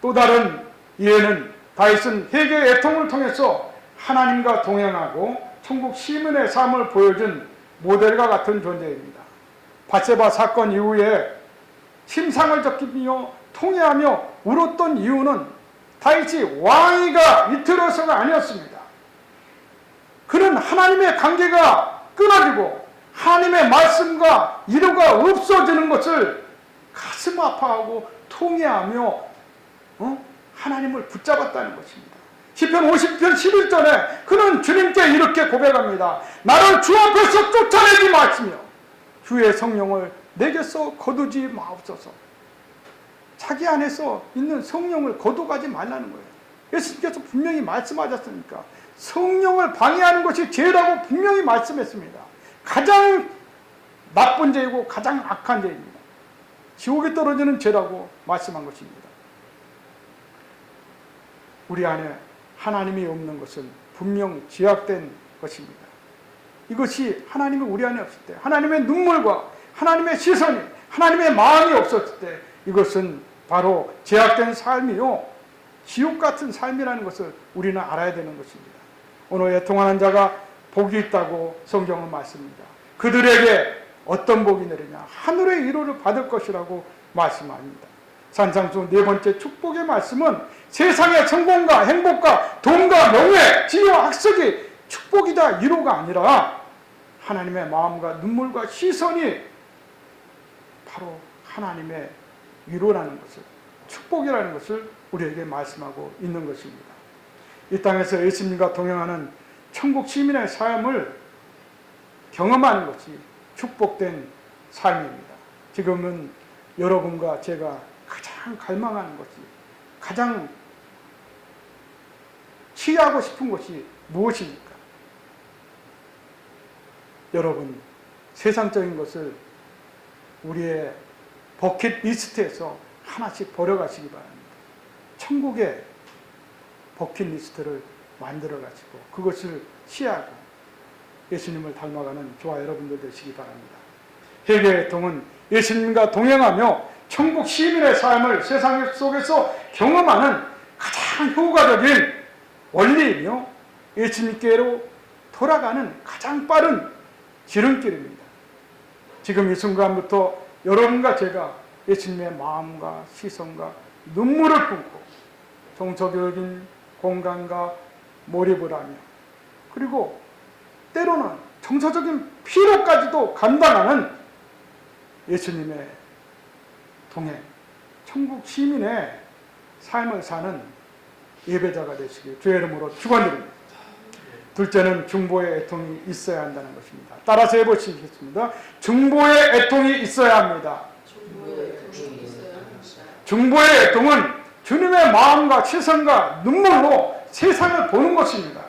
또 다른 예는 다윗은 회개의 애통을 통해서 하나님과 동행하고 천국 시민의 삶을 보여준 모델과 같은 존재입니다. 밧세바 사건 이후에 심상을 적히며 통회하며 울었던 이유는 다윗이 왕위가 이틀어서가 아니었습니다. 그는 하나님의 관계가 끊어지고 하나님의 말씀과 이루가 없어지는 것을 가슴 아파하고 통회하며 하나님을 붙잡았다는 것입니다. 시편 50편 11절에 그는 주님께 이렇게 고백합니다. 나를 주 앞에서 쫓아내지 마시며 주의 성령을 내게서 거두지 마옵소서. 자기 안에서 있는 성령을 거둬가지 말라는 거예요. 예수님께서 분명히 말씀하셨으니까 성령을 방해하는 것이 죄라고 분명히 말씀했습니다. 가장 나쁜 죄이고 가장 악한 죄입니다. 지옥에 떨어지는 죄라고 말씀한 것입니다. 우리 안에 하나님이 없는 것은 분명 죄악된 것입니다. 이것이 하나님이 우리 안에 없을 때, 하나님의 눈물과 하나님의 시선이, 하나님의 마음이 없었을 때 이것은 바로 죄악된 삶이요 지옥 같은 삶이라는 것을 우리는 알아야 되는 것입니다. 오늘 애통하는 자가 복이 있다고 성경은 말씀합니다. 그들에게 어떤 복이 내리냐? 하늘의 위로를 받을 것이라고 말씀합니다. 산상수 네 번째 축복의 말씀은 세상의 성공과 행복과 돈과 명예, 지혜와 학석이 축복이다 위로가 아니라 하나님의 마음과 눈물과 시선이 바로 하나님의 위로라는 것을, 축복이라는 것을 우리에게 말씀하고 있는 것입니다. 이 땅에서 예수님과 동행하는 천국 시민의 삶을 경험하는 것이 축복된 삶입니다. 지금은 여러분과 제가 가장 갈망하는 것이, 가장 취하고 싶은 것이 무엇입니까? 여러분, 세상적인 것을 우리의 버킷리스트에서 하나씩 버려가시기 바랍니다. 천국의 버킷리스트를 만들어가지고 그것을 취하고 예수님을 닮아가는 저와 여러분들 되시기 바랍니다. 회개의 애통은 예수님과 동행하며 천국 시민의 삶을 세상 속에서 경험하는 가장 효과적인 원리이며 예수님께로 돌아가는 가장 빠른 지름길입니다. 지금 이 순간부터 여러분과 제가 예수님의 마음과 시선과 눈물을 품고 정서적인 공간과 몰입을 하며 그리고 때로는 정서적인 피로까지도 감당하는 예수님의 동행, 천국 시민의 삶을 사는 예배자가 되시길 주의 이름으로 축원드립니다. 둘째는 중보의 애통이 있어야 한다는 것입니다. 따라서 해보시겠습니다. 중보의 애통이 있어야 합니다. 중보의 애통은 주님의 마음과 시선과 눈물로 세상을 보는 것입니다.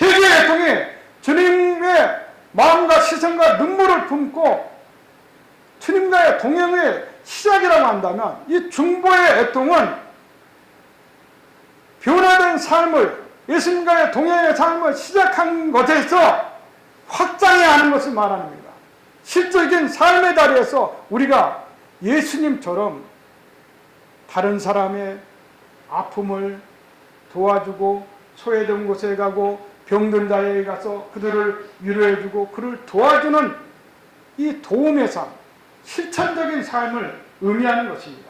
회개의 애통이 주님의 마음과 시선과 눈물을 품고 주님과의 동행의 시작이라고 한다면 이 중보의 애통은 변화된 삶을, 예수님과의 동행의 삶을 시작한 것에서 확장해야 하는 것을 말합니다. 실질적인 삶의 자리에서 우리가 예수님처럼 다른 사람의 아픔을 도와주고 소외된 곳에 가고 병든 자에게 가서 그들을 위로해주고 그를 도와주는 이 도움의 삶, 실천적인 삶을 의미하는 것입니다.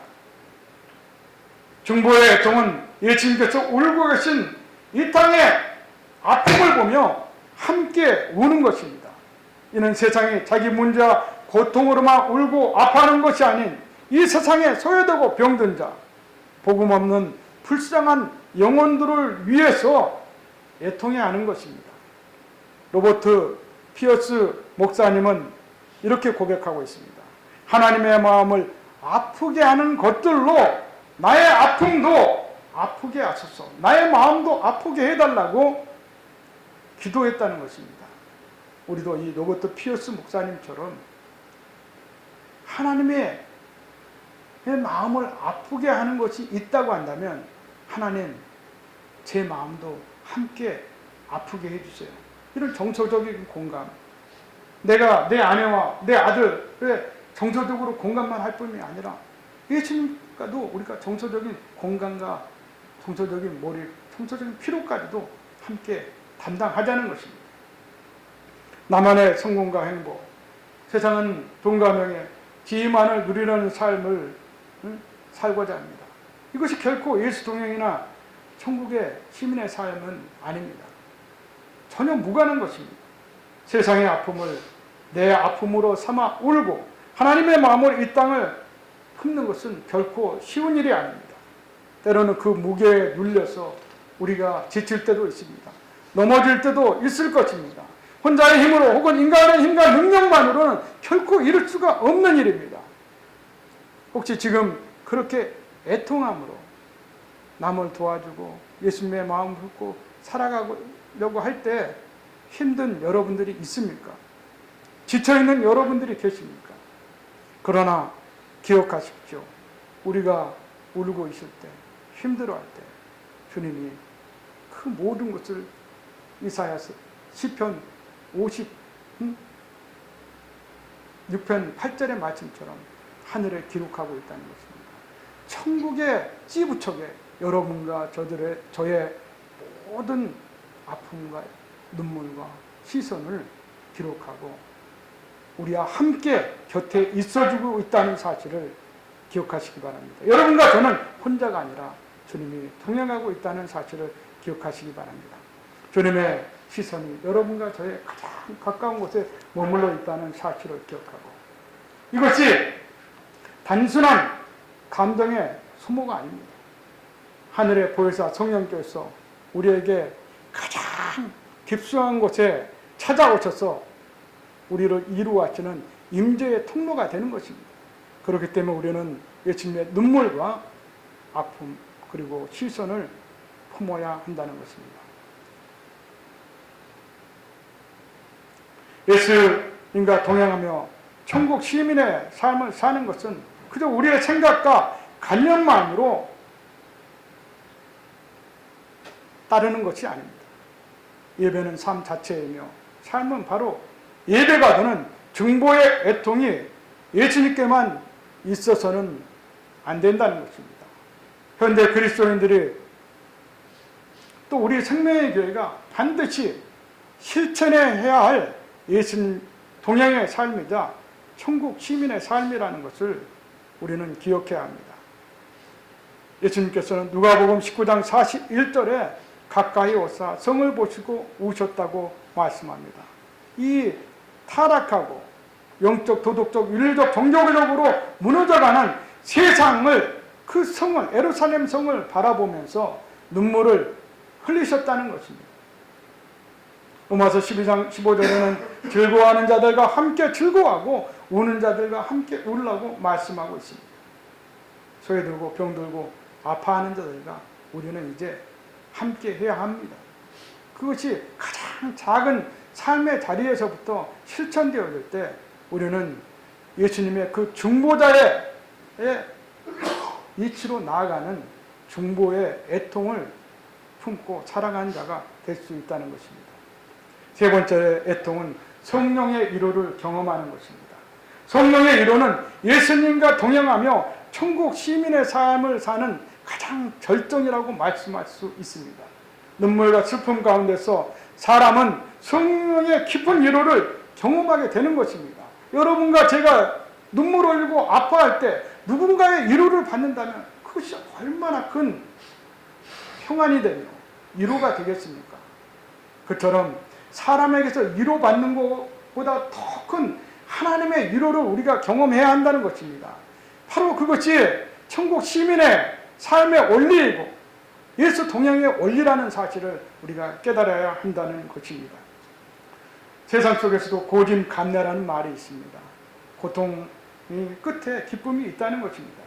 중보의 애통은 예수님께서 울고 계신 이 땅의 아픔을 보며 함께 우는 것입니다. 이는 세상이 자기 문제와 고통으로만 울고 아파하는 것이 아닌 이 세상에 소외되고 병든 자, 복음 없는 불쌍한 영혼들을 위해서 애통해 하는 것입니다. 로버트 피어스 목사님은 이렇게 고백하고 있습니다. 하나님의 마음을 아프게 하는 것들로 나의 아픔도 아프게 하소서, 나의 마음도 아프게 해달라고 기도했다는 것입니다. 우리도 이 로버트 피어스 목사님처럼 하나님의 마음을 아프게 하는 것이 있다고 한다면 하나님, 제 마음도 함께 아프게 해주세요. 이런 정서적인 공감, 내가 내 아내와 내 아들의 정서적으로 공감만 할 뿐이 아니라 예수님과도 우리가 정서적인 공감과 정서적인 몰입, 정서적인 피로까지도 함께 담당하자는 것입니다. 나만의 성공과 행복, 세상은 돈과 명예, 지위만을 누리는 삶을 살고자 합니다. 이것이 결코 예수 동행이나 천국의 시민의 삶은 아닙니다. 전혀 무관한 것입니다. 세상의 아픔을 내 아픔으로 삼아 울고 하나님의 마음으로 이 땅을 품는 것은 결코 쉬운 일이 아닙니다. 때로는 그 무게에 눌려서 우리가 지칠 때도 있습니다. 넘어질 때도 있을 것입니다. 혼자의 힘으로 혹은 인간의 힘과 능력만으로는 결코 이룰 수가 없는 일입니다. 혹시 지금 그렇게 애통함으로 남을 도와주고 예수님의 마음을 품고 살아가려고 할 때 힘든 여러분들이 있습니까? 지쳐있는 여러분들이 계십니까? 그러나 기억하십시오. 우리가 울고 있을 때, 힘들어할 때 주님이 그 모든 것을 이사야서 시편 56편 8절의 말씀처럼 하늘에 기록하고 있다는 것입니다. 천국의 찌부척에 여러분과 저의 모든 아픔과 눈물과 시선을 기록하고 우리와 함께 곁에 있어주고 있다는 사실을 기억하시기 바랍니다. 여러분과 저는 혼자가 아니라 주님이 동행하고 있다는 사실을 기억하시기 바랍니다. 주님의 시선이 여러분과 저의 가장 가까운 곳에 머물러 있다는 사실을 기억하고, 이것이 단순한 감동의 소모가 아닙니다. 하늘의 보혜사 성령께서 우리에게 가장 깊숙한 곳에 찾아오셔서 우리를 이루어하시는 임재의 통로가 되는 것입니다. 그렇기 때문에 우리는 예수님의 눈물과 아픔 그리고 시선을 품어야 한다는 것입니다. 예수님과 동행하며 천국 시민의 삶을 사는 것은 그저 우리의 생각과 관념만으로 따르는 것이 아닙니다. 예배는 삶 자체이며 삶은 바로 예배가 되는 중보의 애통이 예수님께만 있어서는 안 된다는 것입니다. 현대 그리스도인들이 또 우리 생명의 교회가 반드시 실천해야 할 예수님 동행의 삶이자 천국 시민의 삶이라는 것을 우리는 기억해야 합니다. 예수님께서는 누가복음 19장 41절에 가까이 오사 성을 보시고 우셨다고 말씀합니다. 이 타락하고 영적, 도덕적, 윤리적, 종교적으로 무너져가는 세상을, 그 성을, 예루살렘 성을 바라보면서 눈물을 흘리셨다는 것입니다. 로마서 12장 15절에는 즐거워하는 자들과 함께 즐거워하고 우는 자들과 함께 울라고 말씀하고 있습니다. 소외들고 병들고 아파하는 자들과 우리는 이제 함께 해야 합니다. 그것이 가장 작은 삶의 자리에서부터 실천되어질 때 우리는 예수님의 그 중보자의 이치로 나아가는 중보의 애통을 품고 살아가는 자가 될 수 있다는 것입니다. 세 번째 애통은 성령의 위로를 경험하는 것입니다. 성령의 위로는 예수님과 동행하며 천국 시민의 삶을 사는 가장 절정이라고 말씀할 수 있습니다. 눈물과 슬픔 가운데서 사람은 성령의 깊은 위로를 경험하게 되는 것입니다. 여러분과 제가 눈물 흘리고 아파할 때 누군가의 위로를 받는다면 그것이 얼마나 큰 평안이 되며 위로가 되겠습니까? 그처럼 사람에게서 위로받는 것보다 더 큰 하나님의 위로를 우리가 경험해야 한다는 것입니다. 바로 그것이 천국 시민의 삶의 원리이고 예수 동행의 원리라는 사실을 우리가 깨달아야 한다는 것입니다. 세상 속에서도 고짐감래라는 말이 있습니다. 고통이 끝에 기쁨이 있다는 것입니다.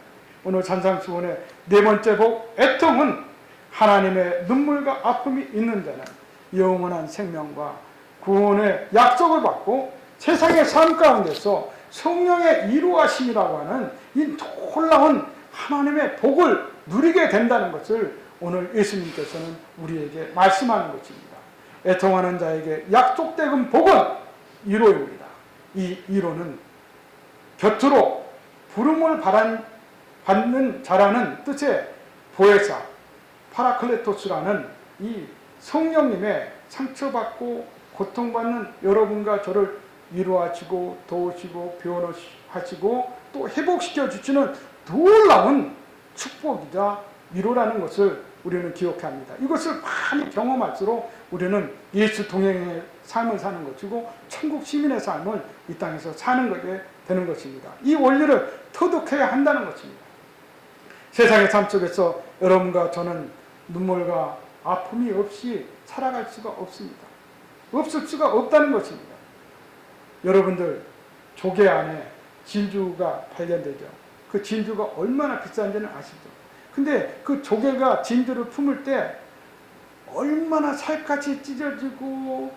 오늘 산상수훈의 네 번째 복 애통은 하나님의 눈물과 아픔이 있는 자는 영원한 생명과 구원의 약속을 받고 세상의 삶 가운데서 성령의 이루하심이라고 하는 이 놀라운 하나님의 복을 누리게 된다는 것을 오늘 예수님께서는 우리에게 말씀하는 것입니다. 애통하는 자에게 약속된 복은 위로입니다. 이 위로는 곁으로 부름을 받는 자라는 뜻의 보혜사 파라클레토스라는 이 성령님의 상처받고 고통받는 여러분과 저를 위로하시고 도우시고 변호하시고 또 회복시켜 주시는 놀라운 축복이자 위로라는 것을 우리는 기억해야 합니다. 이것을 많이 경험할수록 우리는 예수 동행의 삶을 사는 것이고 천국 시민의 삶을 이 땅에서 사는 것이 되는 것입니다. 이 원리를 터득해야 한다는 것입니다. 세상의 삶 속에서 여러분과 저는 눈물과 아픔이 없이 살아갈 수가 없습니다. 없을 수가 없다는 것입니다. 여러분들 조개 안에 진주가 발견되죠. 그 진주가 얼마나 비싼지는 아시죠? 근데 그 조개가 진주를 품을 때 얼마나 살갗이 찢어지고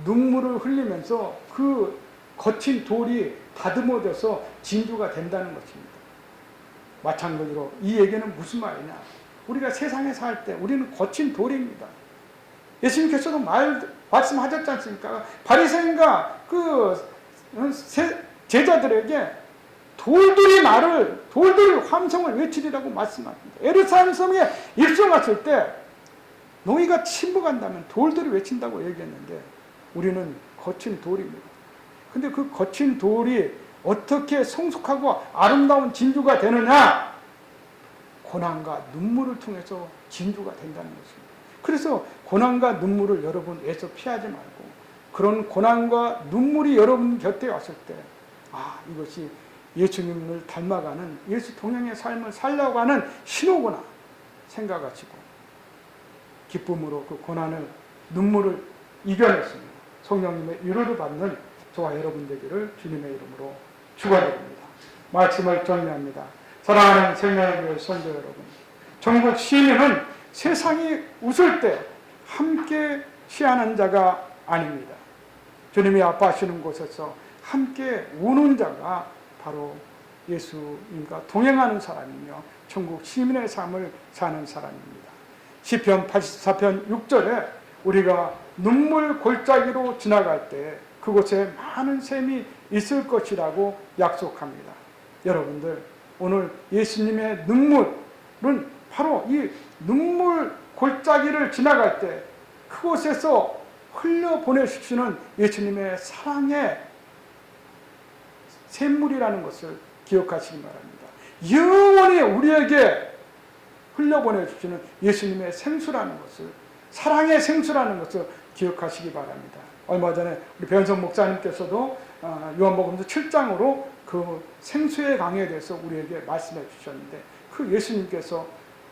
눈물을 흘리면서 그 거친 돌이 다듬어져서 진주가 된다는 것입니다. 마찬가지로 이 얘기는 무슨 말이냐? 우리가 세상에 살 때 우리는 거친 돌입니다. 예수님께서도 말씀하셨지 않습니까? 바리새인과 그 제자들에게 돌들이 함성을 외치리라고 말씀합니다. 예루살렘 성에 입성했을 때 너희가 침묵한다면 돌들이 외친다고 얘기했는데 우리는 거친 돌입니다. 근데 그 거친 돌이 어떻게 성숙하고 아름다운 진주가 되느냐? 고난과 눈물을 통해서 진주가 된다는 것입니다. 그래서 고난과 눈물을 여러분 애써 피하지 말고 그런 고난과 눈물이 여러분 곁에 왔을 때 이것이 예수님을 닮아가는 예수 동행의 삶을 살려고 하는 신호구나 생각하시고 기쁨으로 그 고난을 눈물을 이겨냈습니다. 성령님의 위로를 받는 저와 여러분 되기를 주님의 이름으로 축원드립니다. 말씀을 정리합니다. 사랑하는 생명의 성도 여러분, 전국 시민은 세상이 웃을 때 함께 취하는 자가 아닙니다. 주님이 아파하시는 곳에서 함께 우는 자가 바로 예수님과 동행하는 사람이며 천국 시민의 삶을 사는 사람입니다. 시편 84편 6절에 우리가 눈물 골짜기로 지나갈 때 그곳에 많은 샘이 있을 것이라고 약속합니다. 여러분들 오늘 예수님의 눈물은 바로 이 눈물 골짜기를 지나갈 때 그곳에서 흘려보내주시는 예수님의 사랑의 샘물이라는 것을 기억하시기 바랍니다. 영원히 우리에게 흘려보내주시는 예수님의 생수라는 것을, 사랑의 생수라는 것을 기억하시기 바랍니다. 얼마 전에 우리 변성 목사님께서도 요한복음 7장으로 그 생수의 강에 대해서 우리에게 말씀해 주셨는데 그 예수님께서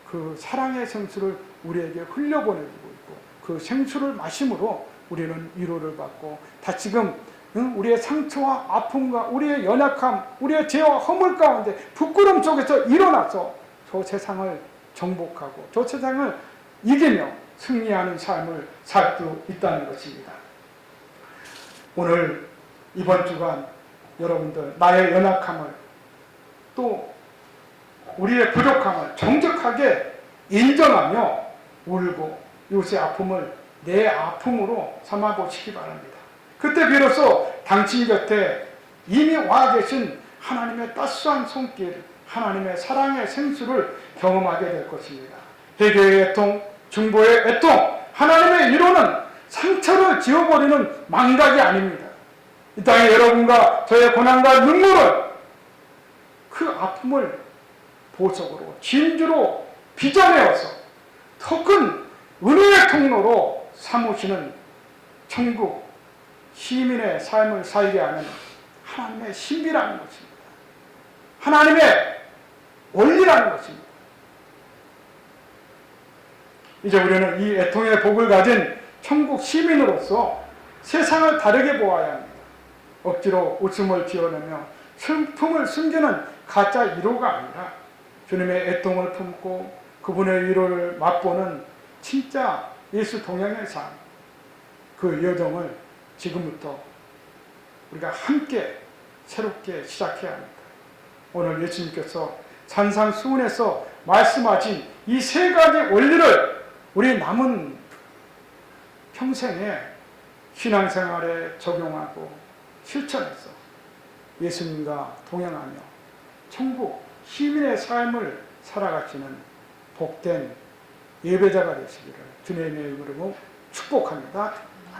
그 사랑의 생수를 우리에게 흘려보내주고 있고 그 생수를 마심으로 우리는 위로를 받고 다시금 우리의 상처와 아픔과 우리의 연약함, 우리의 죄와 허물 가운데 부끄러움 속에서 일어나서 저 세상을 정복하고 저 세상을 이기며 승리하는 삶을 살 수 있다는 것입니다. 오늘 이번 주간 여러분들 나의 연약함을 또 우리의 부족함을 정직하게 인정하며 울고 요새 아픔을 내 아픔으로 삼아보시기 바랍니다. 그때 비로소 당신 곁에 이미 와 계신 하나님의 따스한 손길, 하나님의 사랑의 생수를 경험하게 될 것입니다. 회개의 애통, 중보의 애통, 하나님의 위로는 상처를 지워버리는 망각이 아닙니다. 이 땅에 여러분과 저의 고난과 눈물을 그 아픔을 보석으로 진주로 빚어내어서 더 큰 은혜의 통로로 삼으시는 천국 시민의 삶을 살게 하는 하나님의 신비라는 것입니다. 하나님의 원리라는 것입니다. 이제 우리는 이 애통의 복을 가진 천국 시민으로서 세상을 다르게 보아야 합니다. 억지로 웃음을 지어내며 슬픔을 숨기는 가짜 위로가 아니라 주님의 애통을 품고 그분의 위로를 맛보는 진짜 예수 동행의 삶, 그 여정을 지금부터 우리가 함께 새롭게 시작해야 합니다. 오늘 예수님께서 산상수훈에서 말씀하신 이 세 가지 원리를 우리 남은 평생에 신앙생활에 적용하고 실천해서 예수님과 동행하며 천국 시민의 삶을 살아가시는 복된 예배자가 되시기를 주님의 이름으로 축복합니다.